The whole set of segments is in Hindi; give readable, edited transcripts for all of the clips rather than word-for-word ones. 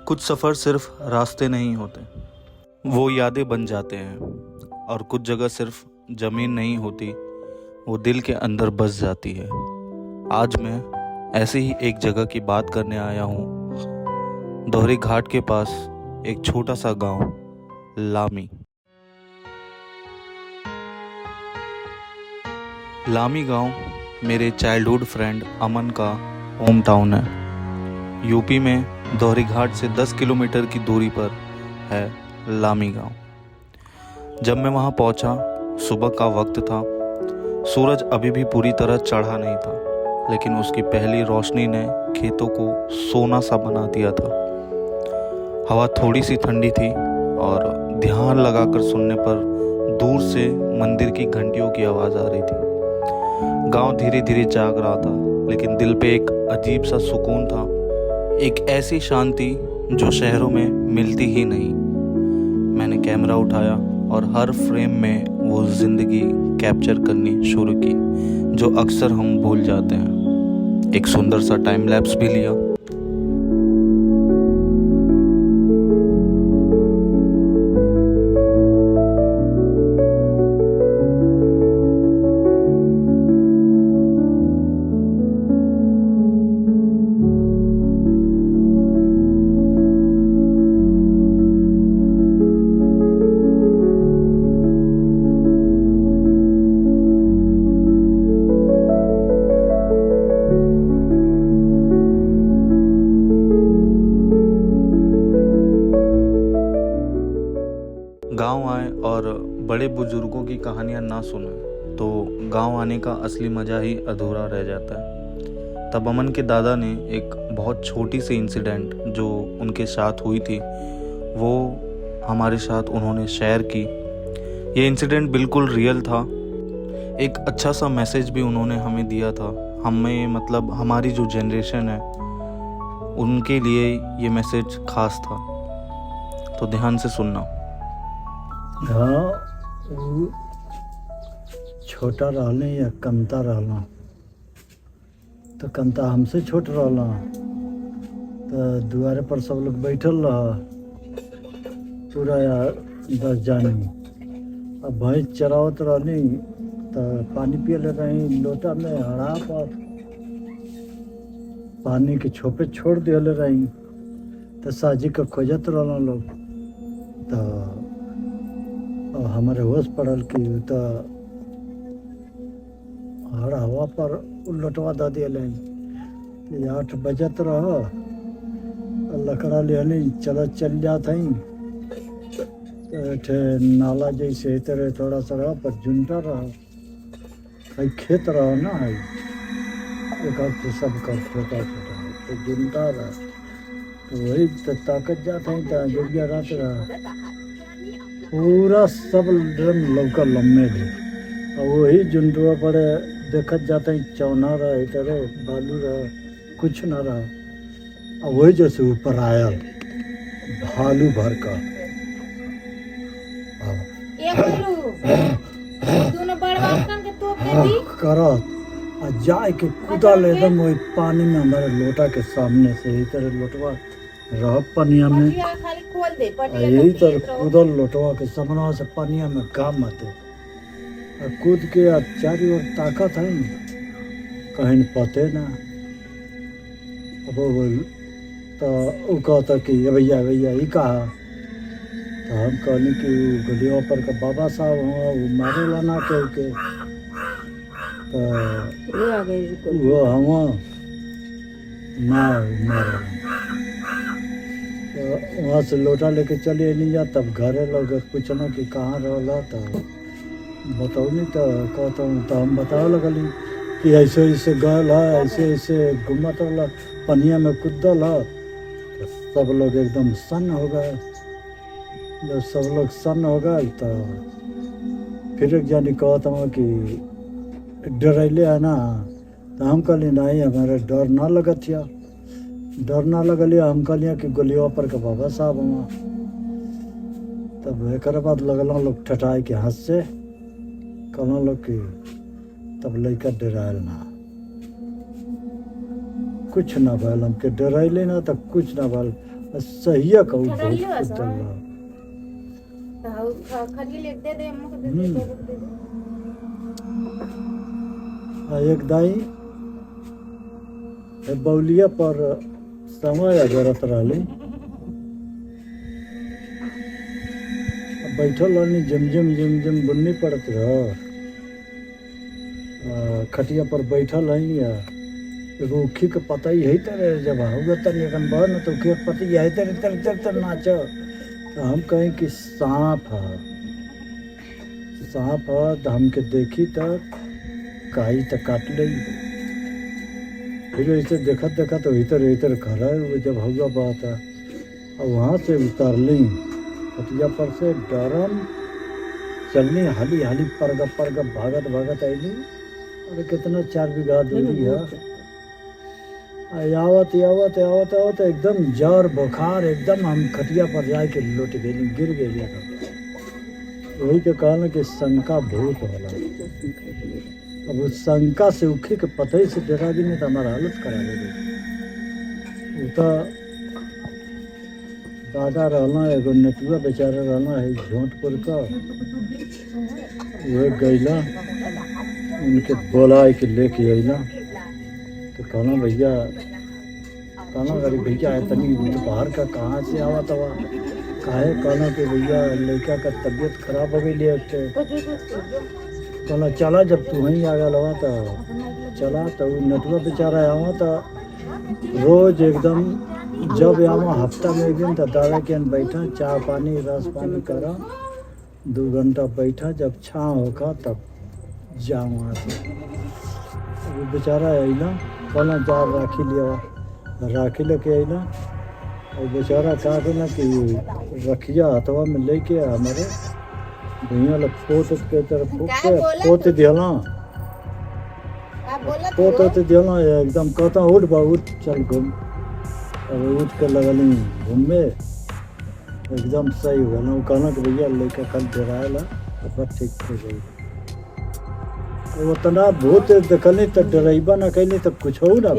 कुछ सफ़र सिर्फ रास्ते नहीं होते, वो यादें बन जाते हैं। और कुछ जगह सिर्फ ज़मीन नहीं होती, वो दिल के अंदर बस जाती है। आज मैं ऐसी ही एक जगह की बात करने आया हूँ। दोहरी घाट के पास एक छोटा सा गांव लामी गांव मेरे चाइल्डहुड फ्रेंड अमन का होम टाउन है। यूपी में दोहरी घाट से 10 किलोमीटर की दूरी पर है लामी गांव। जब मैं वहां पहुंचा, सुबह का वक्त था। सूरज अभी भी पूरी तरह चढ़ा नहीं था, लेकिन उसकी पहली रोशनी ने खेतों को सोना सा बना दिया था। हवा थोड़ी सी ठंडी थी और ध्यान लगाकर सुनने पर दूर से मंदिर की घंटियों की आवाज़ आ रही थी। गांव धीरे धीरे जाग रहा था, लेकिन दिल पे एक अजीब सा सुकून था, एक ऐसी शांति जो शहरों में मिलती ही नहीं। मैंने कैमरा उठाया और हर फ्रेम में वो जिंदगी कैप्चर करनी शुरू की जो अक्सर हम भूल जाते हैं। एक सुंदर सा टाइम लैप्स भी लिया। गांव आए और बड़े बुजुर्गों की कहानियां ना सुने तो गांव आने का असली मज़ा ही अधूरा रह जाता है। तब अमन के दादा ने एक बहुत छोटी सी इंसिडेंट जो उनके साथ हुई थी, वो हमारे साथ उन्होंने शेयर की। ये इंसिडेंट बिल्कुल रियल था। एक अच्छा सा मैसेज भी उन्होंने हमें दिया था। हमें मतलब हमारी जो जनरेशन है उनके लिए ये मैसेज खास था। तो ध्यान से सुनना। हाँ, वो छोटा रहले या कमता रहला, तो कमता हमसे छोट रहला। तो दुआरे पर सब लोग बैठल रहा, पूरा 10 जानी। अब भैंस चरावत रहनी तो पानी पिए ले रही, लोटा में हड़ा पर पानी के छोपे छोड़ दिए रही। तो साजी का खोजत रहला लोग। तो हमारे होश पड़ल कि तो हवा पर लटवा द दिए। 8 बजत रह, लकड़ा ले चल जात हई। नाला जैसे तरह थोड़ा सा रहा, पर झुंडा रहा। खेत रहा ना है, एक सब का छोटा छोटा तो झुंडा रहा। तो वही तो ताकत जात है। तो जोगिया रात रहा, पूरा सब ड्रम लौका लम्बे थे। और वही झुंडुआ पर देखत जाता है, चौना रहा, इधर बालू रहा, कुछ ना रहा। और वही जैसे ऊपर आया भालू भर का करत और जाए के कूदा ले एकदम वही पानी में हमारे लोटा के सामने से। इधर लोटवा रह पनिया में, यही तर कूदल लोटवा के समनवा से पनिया में काम आते। और कूद के चारी ओर ताकत है, कहीं पते ना। अब तो वो कहता कि भैया भैया ही कहा। तो हम कहनी कि गलियों पर का बाबा साहब हुआ, वो मारे ला ना कह के। तो वो हुआ ना मारे। तो वहाँ से लोटा लेके चले नहीं जा। तब घरे लोग पूछना कि कहाँ रहा, तो बताओ नहीं। तो कहता हूँ, तो हम बताओ लगली कि ऐसे ऐसे गल है, ऐसे ऐसे घूमत रहा, पनिया में कूदल है। तो सब लोग एकदम सन्न हो गए। जब सब लोग सन्न हो गए तो फिर एक जानी कहता हूँ कि डरैले है ना। तो हम कहली नहीं, हमारे डर ना लगत या, डर ना लगल। हम कहलिए कि गोलिया पर के बाबा साहब हुआ। तब एक बाद लगल लोग ठठाए के हंस से कहना लोग कि तब लड़का डरायल ना, कुछ ना भल। हमके डरैले ना तो कुछ ना भल। सही है कहू बहुत कुछ चल रहा एक दाई बौलिया पर समय जरत रही बैठल रहनी झिमझिम बुन्नी पड़त रह खटिया पर बैठल रही एगो उखी के पता यही तरह जब होगा तन एकन बह न तो उखी के पता यही तरह नाच तो हम कहें कि सांप है तो हमके देखी तो काई तो काट ली फिर ऐसे देखा तो इधर खड़ा है जब होगा बात है और वहाँ से उतर ली खटिया पर से डरम चलनी हाली परगप भागत आईली। अरे कितना 4 बीघा दूरी है आवत एकदम जर बुखार एकदम हम खटिया पर जाए के लौट गई गिर गई वही के कहना कि शंका भूत होला। अब उस शंका से उखी के पता ही से डरा भी नहीं तो हमारा हालत करा दे तो दादा रहना एगो नेटुआ बेचारा रहना है झोंटपुर का वह गईला उनके बोला कि लेके अला तो कहना भैया गरीब भैया है तनी दोपहर का कहाँ से आवा तवा काहे कहना कि भैया लड़का का तबीयत खराब हो गई है कहना चला जब तू वहीं आ गया लवा तो चला तो नटुआ बेचारा आवा तो रोज एकदम जब आवा हफ्ता में एक दिन तो दादा के बैठा चाय पानी रस पानी करा 2 घंटा बैठा जब छाँव होगा तब जाऊँ वहाँ से बेचारा अला कहना जा राखी लेके अला और बेचारा कहा कि ना कि रखिया हथवा में लेके हमारे भैया लोग पोत दिला एकदम कहता उठ बा उठ चल घूम। अब उठ के लगल घूमे एकदम सही हो गया कहना कि भैया लेके कल डराएला अब ठीक हो गई उतना भूत देखली तो डराइबा ना कैली तो कुछ हो ना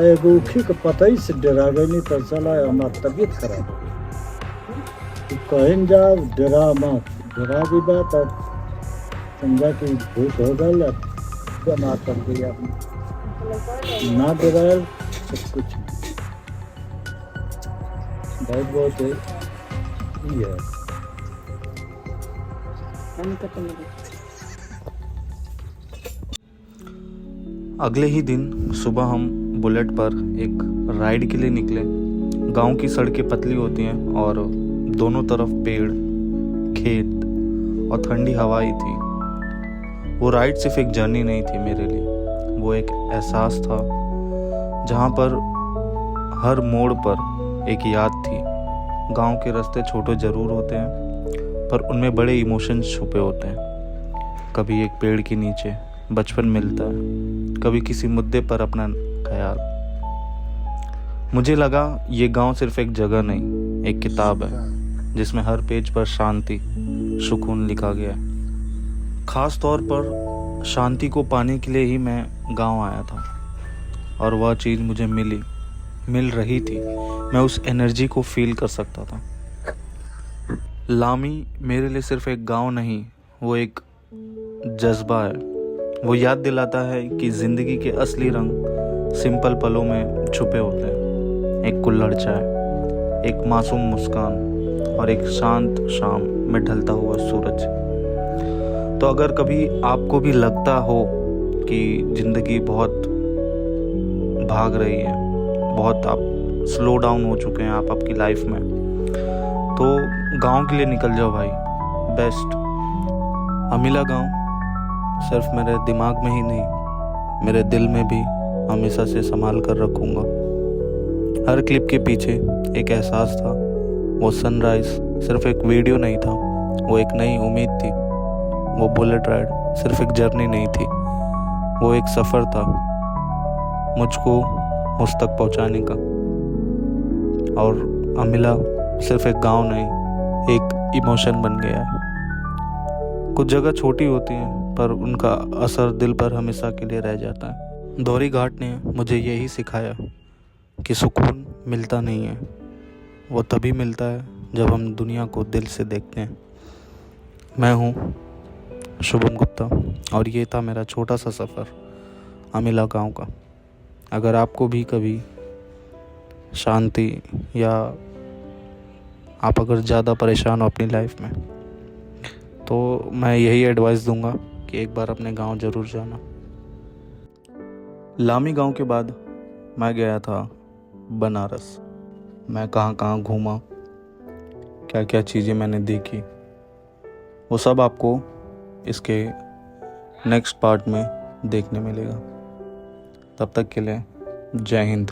एगो उखी के पता ही से डरा गई तो चला हमार तबीयत खराब हो गई कहीं जा डरा मत डरा दी बात अब समझा कि भूत हो गया बीमार कर दिया ना डरायल सब कुछ बहुत ही है। अगले ही दिन सुबह हम बुलेट पर एक राइड के लिए निकले। गांव की सड़कें पतली होती हैं और दोनों तरफ पेड़, खेत और ठंडी हवाएं थी। वो राइड सिर्फ एक जर्नी नहीं थी मेरे लिए, वो एक एहसास था जहाँ पर हर मोड़ पर एक याद थी। गांव के रास्ते छोटे ज़रूर होते हैं पर उनमें बड़े इमोशंस छुपे होते हैं। कभी एक पेड़ के नीचे बचपन मिलता है, कभी किसी मुद्दे पर अपना ख्याल। मुझे लगा ये गांव सिर्फ एक जगह नहीं, एक किताब है जिसमें हर पेज पर शांति, सुकून लिखा गया है। ख़ास तौर पर शांति को पाने के लिए ही मैं गांव आया था और वह चीज़ मुझे मिल रही थी। मैं उस एनर्जी को फील कर सकता था। लामी मेरे लिए सिर्फ एक गांव नहीं, वो एक जज्बा है। वो याद दिलाता है कि ज़िंदगी के असली रंग सिंपल पलों में छुपे होते हैं। एक कुल्हड़ चाय, एक मासूम मुस्कान और एक शांत शाम में ढलता हुआ सूरज। तो अगर कभी आपको भी लगता हो कि ज़िंदगी बहुत भाग रही है, बहुत आप स्लो डाउन हो चुके हैं आप आपकी लाइफ में, तो गांव के लिए निकल जाओ भाई। बेस्ट। अमिला गांव सिर्फ मेरे दिमाग में ही नहीं, मेरे दिल में भी हमेशा से संभाल कर रखूँगा। हर क्लिप के पीछे एक एहसास था। वो सनराइज सिर्फ एक वीडियो नहीं था, वो एक नई उम्मीद थी। वो बुलेट राइड सिर्फ एक जर्नी नहीं थी, वो एक सफ़र था मुझको मुझ तक पहुंचाने का। और अमिला सिर्फ एक गांव नहीं, एक इमोशन बन गया है। कुछ जगह छोटी होती हैं पर उनका असर दिल पर हमेशा के लिए रह जाता है। दोहरी घाट ने मुझे यही सिखाया कि सुकून मिलता नहीं है, वो तभी मिलता है जब हम दुनिया को दिल से देखते हैं। मैं हूँ शुभम गुप्ता और ये था मेरा छोटा सा सफ़र अमिला गांव का। अगर आपको भी कभी शांति या आप अगर ज़्यादा परेशान हो अपनी लाइफ में, तो मैं यही एडवाइस दूंगा कि एक बार अपने गांव ज़रूर जाना। लामी गांव के बाद मैं गया था बनारस। मैं कहाँ कहाँ घूमा, क्या क्या चीज़ें मैंने देखी, वो सब आपको इसके नेक्स्ट पार्ट में देखने मिलेगा। तब तक के लिए जय हिंद।